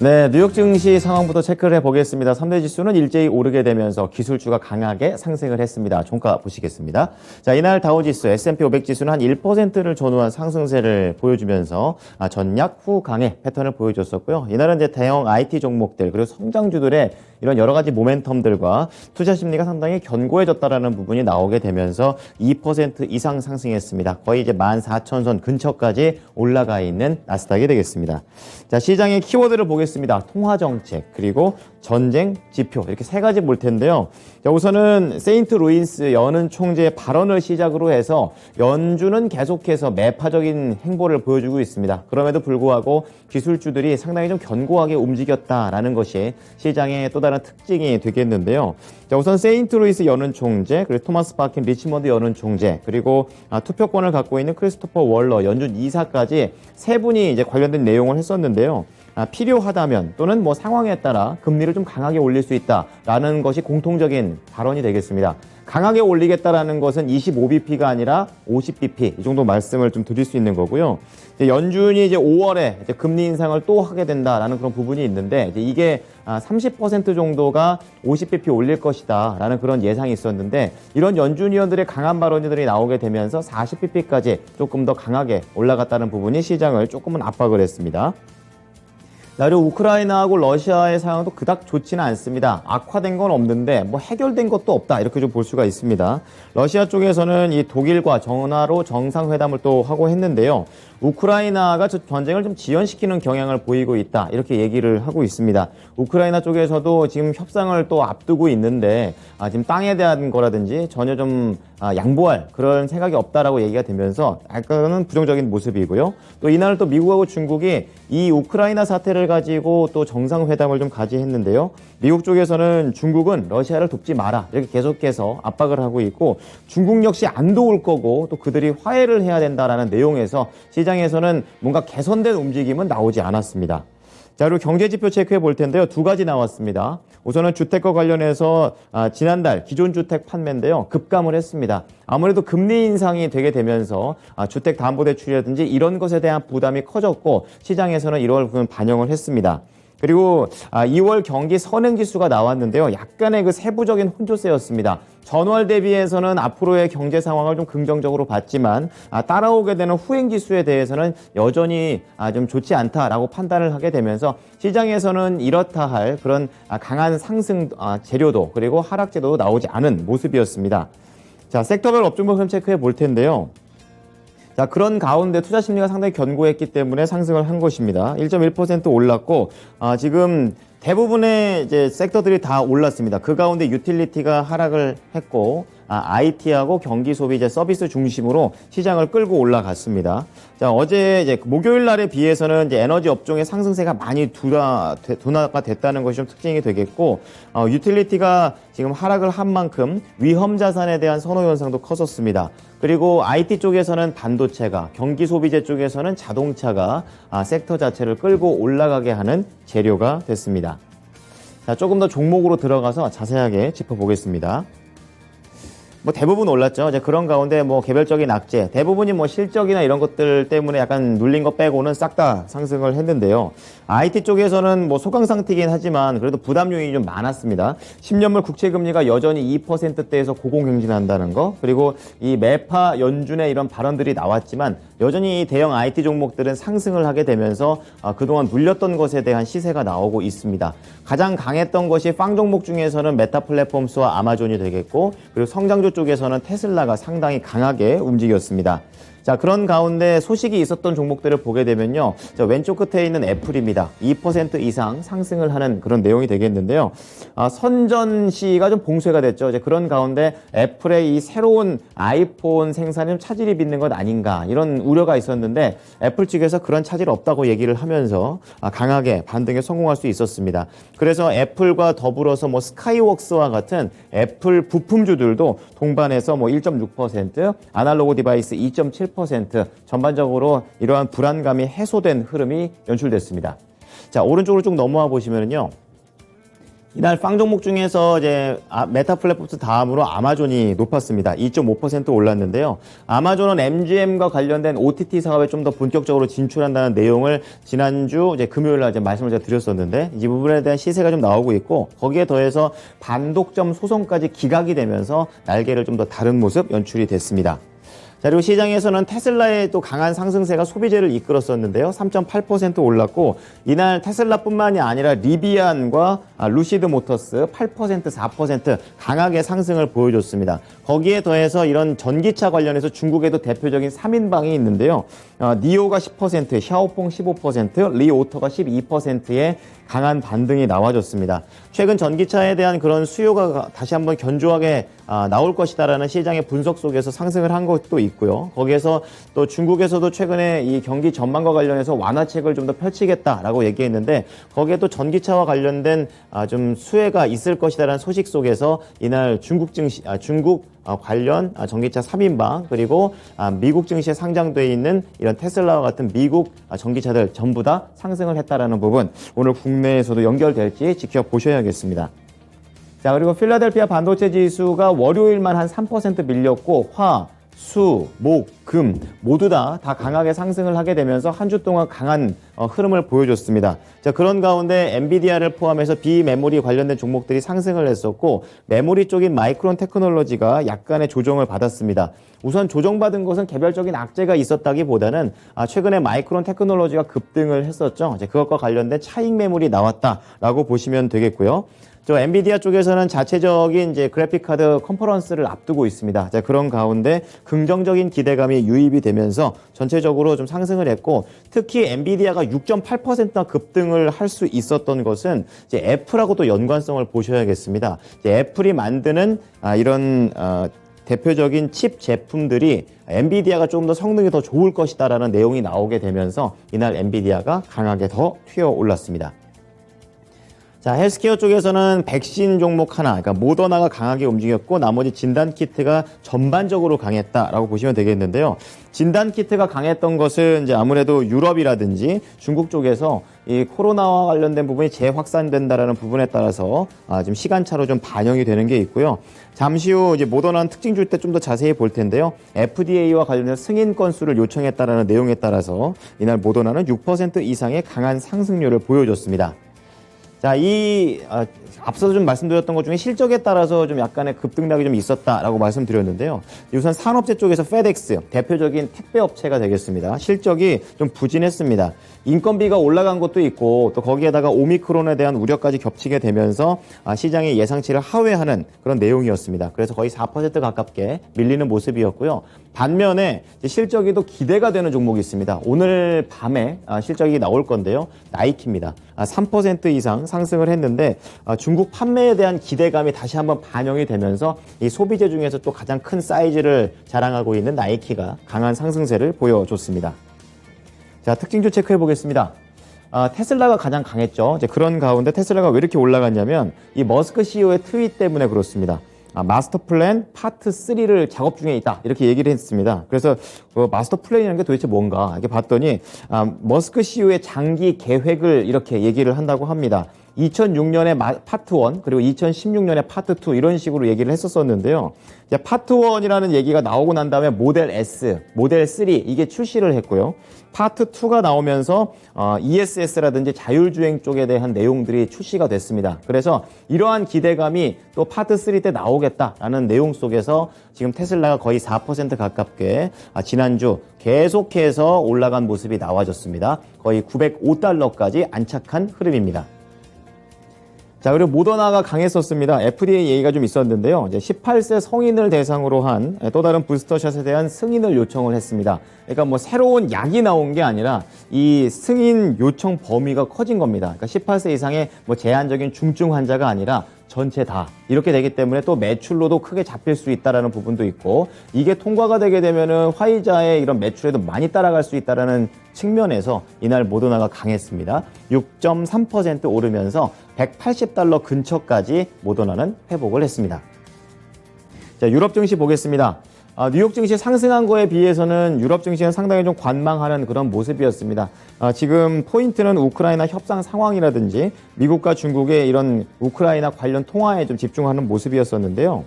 네, 뉴욕 증시 상황부터 체크를 해보겠습니다. 3대 지수는 일제히 오르게 되면서 기술주가 강하게 상승을 했습니다. 종가 보시겠습니다. 자, 이날 다우지수, S&P 500 지수는 한 1%를 전후한 상승세를 보여주면서 전약 후 강의 패턴을 보여줬었고요. 이날은 이제 대형 IT 종목들 그리고 성장주들의 이런 여러 가지 모멘텀들과 투자 심리가 상당히 견고해졌다라는 부분이 나오게 되면서 2% 이상 상승했습니다. 거의 이제 14,000선 근처까지 올라가 있는 나스닥이 되겠습니다. 자, 시장의 키워드를 보겠습니다. 통화정책, 그리고 전쟁, 지표 이렇게 세 가지 볼 텐데요. 자, 우선은 세인트루이스 연은 총재의 발언을 시작으로 해서 연준은 계속해서 매파적인 행보를 보여주고 있습니다. 그럼에도 불구하고 기술주들이 상당히 좀 견고하게 움직였다라는 것이 시장의 또 다른 특징이 되겠는데요. 자, 우선 세인트루이스 연은 총재, 그리고 토마스 바킨 리치먼드 연은 총재, 그리고 투표권을 갖고 있는 크리스토퍼 월러 연준 이사까지 세 분이 이제 관련된 내용을 했었는데요. 필요하다면 또는 뭐 상황에 따라 금리를 좀 강하게 올릴 수 있다라는 것이 공통적인 발언이 되겠습니다. 강하게 올리겠다라는 것은 25bp가 아니라 50bp 이 정도 말씀을 좀 드릴 수 있는 거고요. 연준이 이제 5월에 이제 금리 인상을 또 하게 된다라는 그런 부분이 있는데 이제 이게 30% 정도가 50bp 올릴 것이다라는 그런 예상이 있었는데 이런 연준 위원들의 강한 발언들이 나오게 되면서 40bp까지 조금 더 강하게 올라갔다는 부분이 시장을 조금은 압박을 했습니다. 그리고 우크라이나하고 러시아의 상황도 그닥 좋지는 않습니다. 악화된 건 없는데 뭐 해결된 것도 없다 이렇게 좀 볼 수가 있습니다. 러시아 쪽에서는 이 독일과 전화로 정상회담을 또 하고 했는데요. 우크라이나가 저 전쟁을 좀 지연시키는 경향을 보이고 있다 이렇게 얘기를 하고 있습니다. 우크라이나 쪽에서도 지금 협상을 또 앞두고 있는데 지금 땅에 대한 거라든지 전혀 좀 양보할 그런 생각이 없다라고 얘기가 되면서 약간은 부정적인 모습이고요. 또 이날 또 미국하고 중국이 이 우크라이나 사태를 가지고 또 정상회담을 좀 가지했는데요. 미국 쪽에서는 중국은 러시아를 돕지 마라 이렇게 계속해서 압박을 하고 있고 중국 역시 안 도울 거고 또 그들이 화해를 해야 된다라는 내용에서 시장에서는 뭔가 개선된 움직임은 나오지 않았습니다. 자, 그리고 경제지표 체크해 볼 텐데요. 두 가지 나왔습니다. 우선은 주택과 관련해서 지난달 기존 주택 판매인데요. 급감을 했습니다. 아무래도 금리 인상이 되게 되면서 주택담보대출이라든지 이런 것에 대한 부담이 커졌고 시장에서는 이걸 반영을 했습니다. 그리고 2월 경기 선행지수가 나왔는데요. 약간의 그 세부적인 혼조세였습니다. 전월 대비해서는 앞으로의 경제 상황을 좀 긍정적으로 봤지만 따라오게 되는 후행지수에 대해서는 여전히 좀 좋지 않다라고 판단을 하게 되면서 시장에서는 이렇다 할 그런 강한 상승 재료도 그리고 하락재도 나오지 않은 모습이었습니다. 자, 섹터별 업종별 흐름 체크해 볼 텐데요. 자, 그런 가운데 투자 심리가 상당히 견고했기 때문에 상승을 한 것입니다. 1.1% 올랐고, 지금 대부분의 이제 섹터들이 다 올랐습니다. 그 가운데 유틸리티가 하락을 했고, IT하고 경기 소비 이제 서비스 중심으로 시장을 끌고 올라갔습니다. 자, 어제 이제 목요일 날에 비해서는 이제 에너지 업종의 상승세가 많이 둔화가 됐다는 것이 좀 특징이 되겠고, 유틸리티가 지금 하락을 한 만큼 위험 자산에 대한 선호 현상도 컸었습니다. 그리고 IT 쪽에서는 반도체가, 경기 소비재 쪽에서는 자동차가 섹터 자체를 끌고 올라가게 하는 재료가 됐습니다. 자, 조금 더 종목으로 들어가서 자세하게 짚어보겠습니다. 뭐 대부분 올랐죠. 이제 그런 가운데 뭐 개별적인 악재, 대부분이 뭐 실적이나 이런 것들 때문에 약간 눌린 거 빼고는 싹 다 상승을 했는데요. IT 쪽에서는 뭐 소강 상태이긴 하지만 그래도 부담 요인이 좀 많았습니다. 10년물 국채 금리가 여전히 2%대에서 고공행진한다는 거, 그리고 이 매파 연준의 이런 발언들이 나왔지만 여전히 대형 IT 종목들은 상승을 하게 되면서 그동안 눌렸던 것에 대한 시세가 나오고 있습니다. 가장 강했던 것이 빵 종목 중에서는 메타 플랫폼스와 아마존이 되겠고, 그리고 성장주 쪽에서는 테슬라가 상당히 강하게 움직였습니다. 자, 그런 가운데 소식이 있었던 종목들을 보게 되면요. 자, 왼쪽 끝에 있는 애플입니다. 2% 이상 상승을 하는 그런 내용이 되겠는데요. 선전 시가 좀 봉쇄가 됐죠. 이제 그런 가운데 애플의 이 새로운 아이폰 생산에 좀 차질이 빚는 것 아닌가 이런 우려가 있었는데 애플 측에서 그런 차질 없다고 얘기를 하면서 강하게 반등에 성공할 수 있었습니다. 그래서 애플과 더불어서 뭐 스카이웍스와 같은 애플 부품주들도 동반해서 뭐 1.6%, 아날로그 디바이스 2.7% 전반적으로 이러한 불안감이 해소된 흐름이 연출됐습니다. 자, 오른쪽으로 쭉 넘어와 보시면요. 이날 빵 종목 중에서 이제 메타 플랫폼스 다음으로 아마존이 높았습니다. 2.5% 올랐는데요. 아마존은 MGM과 관련된 OTT 사업에 좀 더 본격적으로 진출한다는 내용을 지난주 이제 금요일 날 이제 말씀을 제가 드렸었는데 이 부분에 대한 시세가 좀 나오고 있고 거기에 더해서 반독점 소송까지 기각이 되면서 날개를 좀 더 다른 모습 연출이 됐습니다. 자, 그리고 시장에서는 테슬라의 또 강한 상승세가 소비재를 이끌었었는데요. 3.8% 올랐고 이날 테슬라뿐만이 아니라 리비안과 루시드 모터스 8%, 4% 강하게 상승을 보여줬습니다. 거기에 더해서 이런 전기차 관련해서 중국에도 대표적인 3인방이 있는데요. 니오가 10%, 샤오퐁 15%, 리오토가 12%의 강한 반등이 나와줬습니다. 최근 전기차에 대한 그런 수요가 다시 한번 견조하게 나올 것이다라는 시장의 분석 속에서 상승을 한 것도 있고요. 거기에서 또 중국에서도 최근에 이 경기 전망과 관련해서 완화책을 좀 더 펼치겠다라고 얘기했는데 거기에 또 전기차와 관련된 좀 수혜가 있을 것이다라는 소식 속에서 이날 중국 증시, 중국 관련 전기차 3인방 그리고 미국 증시에 상장되어 있는 이런 테슬라와 같은 미국 전기차들 전부 다 상승을 했다라는 부분 오늘 국내에서도 연결될지 지켜보셔야겠습니다. 자, 그리고 필라델피아 반도체 지수가 월요일만 한 3% 밀렸고 수, 목, 금 모두 다 강하게 상승을 하게 되면서 한 주 동안 강한 흐름을 보여줬습니다. 자, 그런 가운데 엔비디아를 포함해서 비메모리 관련된 종목들이 상승을 했었고 메모리 쪽인 마이크론 테크놀로지가 약간의 조정을 받았습니다. 우선 조정받은 것은 개별적인 악재가 있었다기보다는 최근에 마이크론 테크놀로지가 급등을 했었죠. 이제 그것과 관련된 차익 매물이 나왔다라고 보시면 되겠고요. 저 엔비디아 쪽에서는 자체적인 이제 그래픽카드 컨퍼런스를 앞두고 있습니다. 자, 그런 가운데 긍정적인 기대감이 유입이 되면서 전체적으로 좀 상승을 했고 특히 엔비디아가 6.8%나 급등을 할 수 있었던 것은 이제 애플하고 또 연관성을 보셔야겠습니다. 이제 애플이 만드는 이런 대표적인 칩 제품들이 엔비디아가 좀 더 성능이 더 좋을 것이다라는 내용이 나오게 되면서 이날 엔비디아가 강하게 더 튀어 올랐습니다. 자, 헬스케어 쪽에서는 백신 종목 하나, 그러니까 모더나가 강하게 움직였고 나머지 진단키트가 전반적으로 강했다라고 보시면 되겠는데요. 진단키트가 강했던 것은 이제 아무래도 유럽이라든지 중국 쪽에서 이 코로나와 관련된 부분이 재확산된다라는 부분에 따라서 지금 시간차로 좀 반영이 되는 게 있고요. 잠시 후 이제 모더나는 특징 줄 때 좀 더 자세히 볼 텐데요. FDA와 관련된 승인 건수를 요청했다라는 내용에 따라서 이날 모더나는 6% 이상의 강한 상승률을 보여줬습니다. 자, 앞서서 좀 말씀드렸던 것 중에 실적에 따라서 좀 약간의 급등락이 좀 있었다라고 말씀드렸는데요. 우선 산업재 쪽에서 페덱스, 대표적인 택배 업체가 되겠습니다. 실적이 좀 부진했습니다. 인건비가 올라간 것도 있고 또 거기에다가 오미크론에 대한 우려까지 겹치게 되면서 시장의 예상치를 하회하는 그런 내용이었습니다. 그래서 거의 4% 가깝게 밀리는 모습이었고요. 반면에 실적이 또 기대가 되는 종목이 있습니다. 오늘 밤에 실적이 나올 건데요. 나이키입니다. 3% 이상 상승을 했는데 중국 판매에 대한 기대감이 다시 한번 반영이 되면서 이 소비재 중에서 또 가장 큰 사이즈를 자랑하고 있는 나이키가 강한 상승세를 보여줬습니다. 자, 특징주 체크해 보겠습니다. 테슬라가 가장 강했죠. 이제 그런 가운데 테슬라가 왜 이렇게 올라갔냐면 이 머스크 CEO의 트윗 때문에 그렇습니다. 마스터 플랜 파트 3를 작업 중에 있다 이렇게 얘기를 했습니다. 그래서 그 마스터 플랜이라는 게 도대체 뭔가 이렇게 봤더니 머스크 CEO의 장기 계획을 이렇게 얘기를 한다고 합니다. 2006년에 파트 1 그리고 2016년에 파트 2 이런 식으로 얘기를 했었었는데요. 이제 파트 1이라는 얘기가 나오고 난 다음에 모델 S, 모델 3 이게 출시를 했고요. 파트 2가 나오면서 ESS라든지 자율주행 쪽에 대한 내용들이 출시가 됐습니다. 그래서 이러한 기대감이 또 파트 3 때 나오겠다라는 내용 속에서 지금 테슬라가 거의 4% 가깝게 지난주 계속해서 올라간 모습이 나와졌습니다. 거의 $905까지 안착한 흐름입니다. 자, 그리고 모더나가 강했었습니다. FDA 얘기가 좀 있었는데요. 이제 18세 성인을 대상으로 한 또 다른 부스터샷에 대한 승인을 요청을 했습니다. 그러니까 뭐 새로운 약이 나온 게 아니라 이 승인 요청 범위가 커진 겁니다. 그러니까 18세 이상의 뭐 제한적인 중증 환자가 아니라 전체 다 이렇게 되기 때문에 또 매출로도 크게 잡힐 수 있다라는 부분도 있고 이게 통과가 되게 되면은 화이자의 이런 매출에도 많이 따라갈 수 있다라는 측면에서 이날 모더나가 강했습니다. 6.3% 오르면서 $180 근처까지 모더나는 회복을 했습니다. 자, 유럽 증시 보겠습니다. 뉴욕 증시 상승한 거에 비해서는 유럽 증시는 상당히 좀 관망하는 그런 모습이었습니다. 지금 포인트는 우크라이나 협상 상황이라든지 미국과 중국의 이런 우크라이나 관련 통화에 좀 집중하는 모습이었었는데요.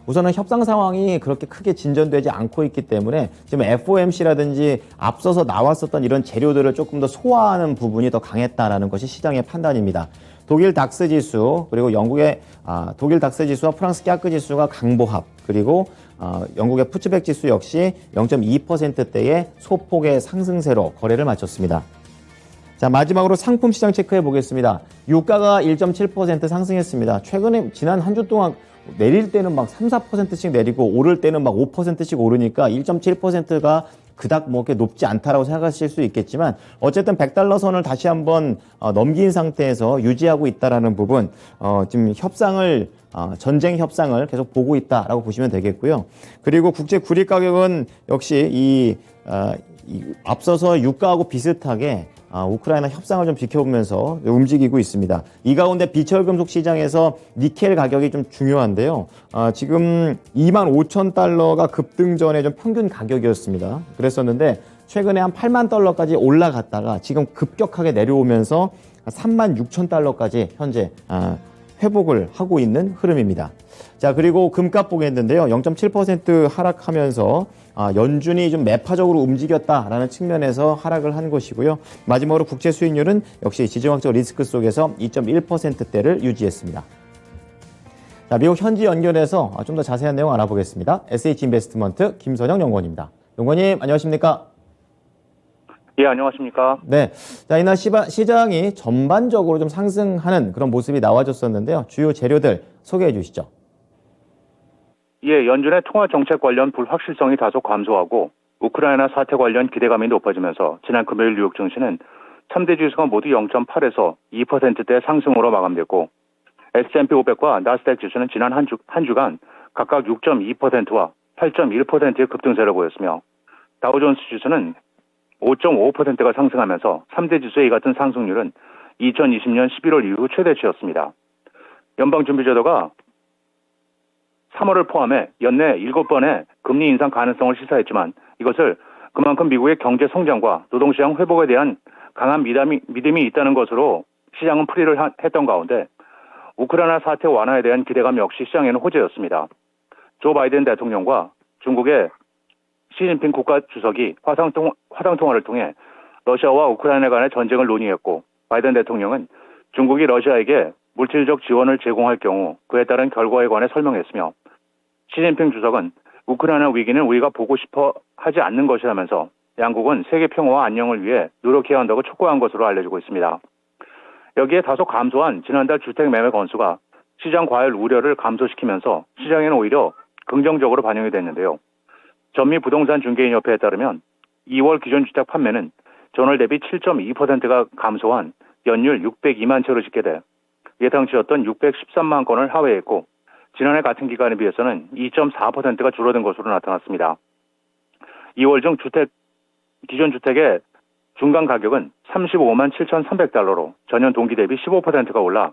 우선은 협상 상황이 그렇게 크게 진전되지 않고 있기 때문에 지금 FOMC라든지 앞서서 나왔었던 이런 재료들을 조금 더 소화하는 부분이 더 강했다라는 것이 시장의 판단입니다. 독일 닥스 지수, 그리고 영국의 독일 닥스 지수와 프랑스 깍크 지수가 강보합, 그리고 영국의 푸츠백 지수 역시 0.2%대의 소폭의 상승세로 거래를 마쳤습니다. 자, 마지막으로 상품 시장 체크해 보겠습니다. 유가가 1.7% 상승했습니다. 최근에 지난 한 주 동안 내릴 때는 막 3, 4%씩 내리고 오를 때는 막 5%씩 오르니까 1.7%가 그닥 뭐 이렇게 높지 않다라고 생각하실 수 있겠지만 어쨌든 100달러 선을 다시 한번 넘긴 상태에서 유지하고 있다라는 부분, 지금 협상을 전쟁 협상을 계속 보고 있다라고 보시면 되겠고요. 그리고 국제 구리 가격은 역시 앞서서 유가하고 비슷하게 우크라이나 협상을 좀 지켜보면서 움직이고 있습니다. 이 가운데 비철금속 시장에서 니켈 가격이 좀 중요한데요. 지금 25,000달러가 급등 전에 좀 평균 가격이었습니다. 그랬었는데 최근에 한 8만 달러까지 올라갔다가 지금 급격하게 내려오면서 36,000달러까지 현재 회복을 하고 있는 흐름입니다. 자, 그리고 금값 보겠는데요. 0.7% 하락하면서 연준이 좀 매파적으로 움직였다라는 측면에서 하락을 한 것이고요. 마지막으로 국채 수익률은 역시 지정학적 리스크 속에서 2.1%대를 유지했습니다. 자, 미국 현지 연결해서 좀 더 자세한 내용 알아보겠습니다. SH인베스트먼트 김선영 연구원입니다. 연구원님, 안녕하십니까? 예, 안녕하십니까? 네. 자, 이날 시장이 전반적으로 좀 상승하는 그런 모습이 나와줬었는데요. 주요 재료들 소개해 주시죠. 예, 연준의 통화 정책 관련 불확실성이 다소 감소하고 우크라이나 사태 관련 기대감이 높아지면서 지난 금요일 뉴욕 증시는 3대 지수가 모두 0.8에서 2%대 상승으로 마감됐고 S&P 500과 나스닥 지수는 지난 한 주간 각각 6.2%와 8.1%의 급등세를 보였으며 다우존스 지수는 5.5%가 상승하면서 3대 지수의 이 같은 상승률은 2020년 11월 이후 최대치였습니다. 연방준비제도가 3월을 포함해 연내 7번의 금리 인상 가능성을 시사했지만 이것을 그만큼 미국의 경제 성장과 노동시장 회복에 대한 강한 믿음이 있다는 것으로 시장은 풀이를 했던 가운데 우크라이나 사태 완화에 대한 기대감 역시 시장에는 호재였습니다. 조 바이든 대통령과 중국의 시진핑 국가주석이 화상통화를 통해 러시아와 우크라이나 간의 전쟁을 논의했고 바이든 대통령은 중국이 러시아에게 물질적 지원을 제공할 경우 그에 따른 결과에 관해 설명했으며 시진핑 주석은 우크라이나 위기는 우리가 보고 싶어 하지 않는 것이라면서 양국은 세계 평화와 안녕을 위해 노력해야 한다고 촉구한 것으로 알려지고 있습니다. 여기에 다소 감소한 지난달 주택 매매 건수가 시장 과열 우려를 감소시키면서 시장에는 오히려 긍정적으로 반영이 됐는데요. 전미 부동산 중개인협회에 따르면 2월 기존주택 판매는 전월 대비 7.2%가 감소한 연율 602만 채로 집계돼 예상치였던 613만 건을 하회했고 지난해 같은 기간에 비해서는 2.4%가 줄어든 것으로 나타났습니다. 2월 중 기존 주택의 중간 가격은 35만 7,300달러로 전년 동기 대비 15%가 올라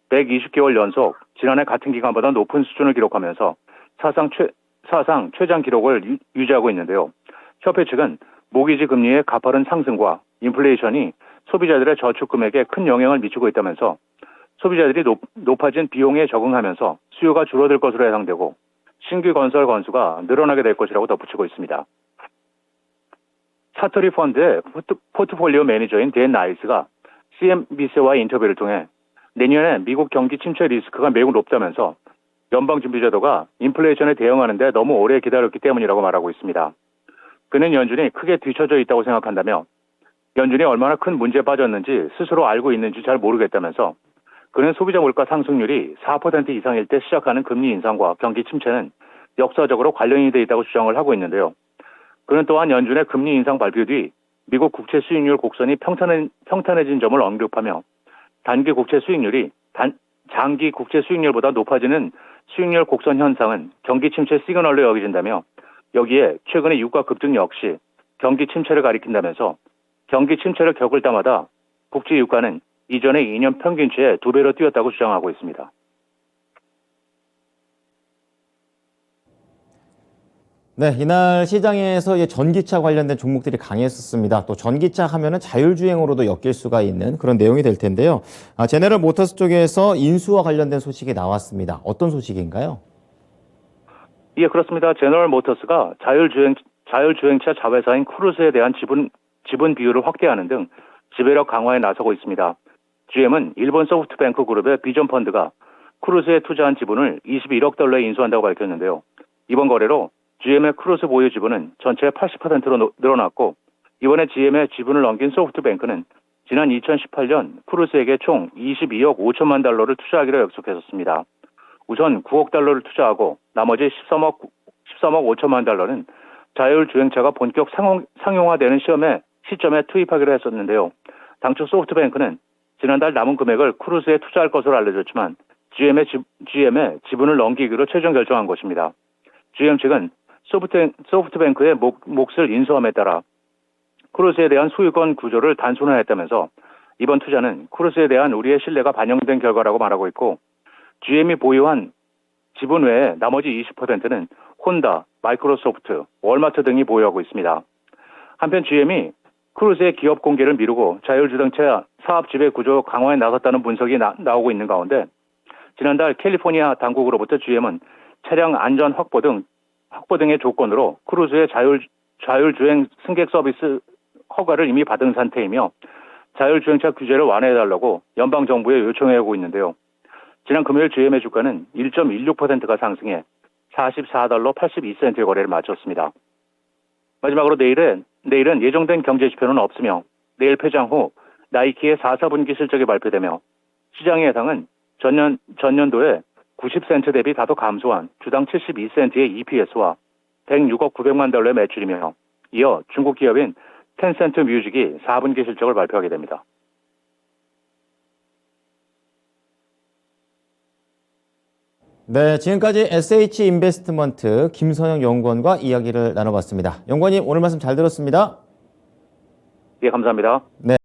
120개월 연속 지난해 같은 기간보다 높은 수준을 기록하면서 사상 최장 기록을 유지하고 있는데요. 협회 측은 모기지 금리의 가파른 상승과 인플레이션이 소비자들의 저축 금액에 큰 영향을 미치고 있다면서 소비자들이 높아진 비용에 적응하면서 수요가 줄어들 것으로 예상되고 신규 건설 건수가 늘어나게 될 것이라고 덧붙이고 있습니다. 사토리 펀드의 포트폴리오 매니저인 댄 나이스가 CNBC와의 인터뷰를 통해 내년에 미국 경기 침체 리스크가 매우 높다면서 연방준비제도가 인플레이션에 대응하는데 너무 오래 기다렸기 때문이라고 말하고 있습니다. 그는 연준이 크게 뒤처져 있다고 생각한다며 연준이 얼마나 큰 문제에 빠졌는지 스스로 알고 있는지 잘 모르겠다면서 그는 소비자 물가 상승률이 4% 이상일 때 시작하는 금리 인상과 경기 침체는 역사적으로 관련이 돼 있다고 주장을 하고 있는데요. 그는 또한 연준의 금리 인상 발표 뒤 미국 국채 수익률 곡선이 평탄해진 점을 언급하며 단기 국채 수익률이 장기 국채 수익률보다 높아지는 수익률 곡선 현상은 경기 침체 시그널로 여겨진다며 여기에 최근의 유가 급등 역시 경기 침체를 가리킨다면서 경기 침체를 겪을 때마다 국제 유가는 이전의 2년 평균치의 2배로 뛰었다고 주장하고 있습니다. 네, 이날 시장에서 전기차 관련된 종목들이 강했었습니다. 또 전기차 하면은 자율주행으로도 엮일 수가 있는 그런 내용이 될 텐데요. 제네럴 모터스 쪽에서 인수와 관련된 소식이 나왔습니다. 어떤 소식인가요? 예, 그렇습니다. 제너럴 모터스가 자율주행차 자회사인 크루즈에 대한 지분 비율을 확대하는 등 지배력 강화에 나서고 있습니다. GM은 일본 소프트뱅크 그룹의 비전 펀드가 크루즈에 투자한 지분을 21억 달러에 인수한다고 밝혔는데요. 이번 거래로 GM의 크루즈 보유 지분은 전체의 80%로 늘어났고, 이번에 GM의 지분을 넘긴 소프트뱅크는 지난 2018년 크루즈에게 총 22억 5천만 달러를 투자하기로 약속했었습니다. 우선 9억 달러를 투자하고 나머지 13억 5천만 달러는 자율주행차가 본격 상용화되는 시점에 투입하기로 했었는데요. 당초 소프트뱅크는 지난달 남은 금액을 크루즈에 투자할 것으로 알려졌지만 GM의 지분을 넘기기로 최종 결정한 것입니다. GM 측은 소프트뱅크의 몫을 인수함에 따라 크루즈에 대한 소유권 구조를 단순화했다면서 이번 투자는 크루즈에 대한 우리의 신뢰가 반영된 결과라고 말하고 있고, GM이 보유한 지분 외에 나머지 20%는 혼다, 마이크로소프트, 월마트 등이 보유하고 있습니다. 한편 GM이 크루즈의 기업 공개를 미루고 자율주행차 사업 지배 구조 강화에 나섰다는 분석이 나오고 있는 가운데, 지난달 캘리포니아 당국으로부터 GM은 차량 안전 확보 등의 조건으로 크루즈의 자율주행 승객 서비스 허가를 이미 받은 상태이며 자율주행차 규제를 완화해달라고 연방정부에 요청해오고 있는데요. 지난 금요일 GM의 주가는 1.16%가 상승해 44달러 82센트의 거래를 마쳤습니다. 마지막으로 내일은 예정된 경제지표는 없으며 내일 폐장 후 나이키의 4사분기 실적이 발표되며 시장의 예상은 전년도에 90센트 대비 다소 감소한 주당 72센트의 EPS와 106억 900만 달러의 매출이며, 이어 중국 기업인 텐센트 뮤직이 4분기 실적을 발표하게 됩니다. 네, 지금까지 SH인베스트먼트 김선영 연구원과 이야기를 나눠봤습니다. 연구원님, 오늘 말씀 잘 들었습니다. 예, 감사합니다. 네.